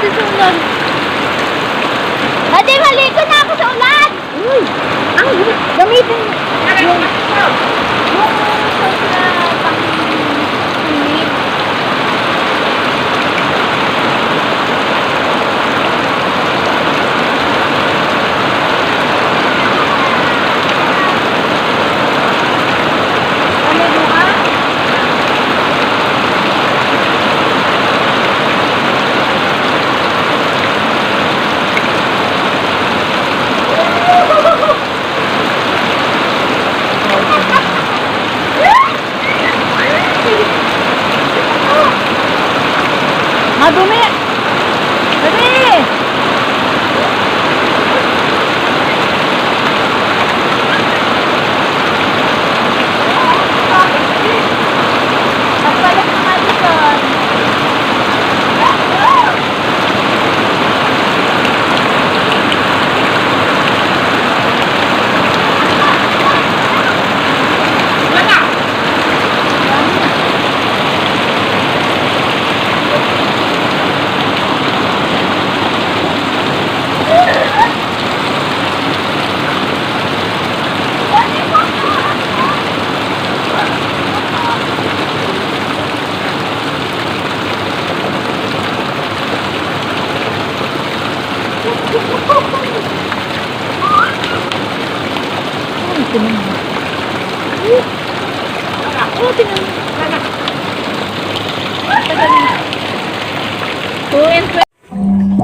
natin sa ulan. Ate, maligo na ako sa ulan! Uy! Ang gamitin yung sauce na pang-init. Maligo ka? Madumi! Dali! Pagpalit ng Madison.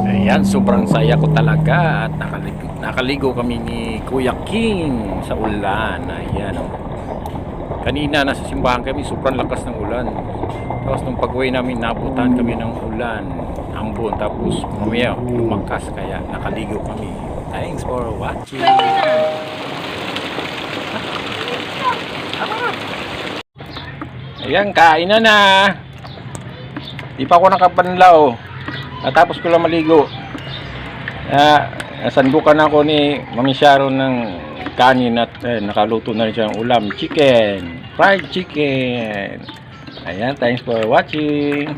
Ayan, sobrang saya ko talaga at nakaligo kami ni Kuya King sa ulan. Ayan. Kanina nasa simbahan kami, sobrang lakas ng ulan. Tapos nung pag-uwi namin, nabutan kami ng ulan, ambon. Tapos mamaya lumakas, kaya nakaligo kami. Thanks for watching. Ayan, kain na. Di pa ako nakapanlaw. Tapos ko lang maligo. Sandukan ako ni Mami Sharon ng kanin at nakaluto na rin siya ng ulam. Chicken. Fried chicken. Ayan, thanks for watching.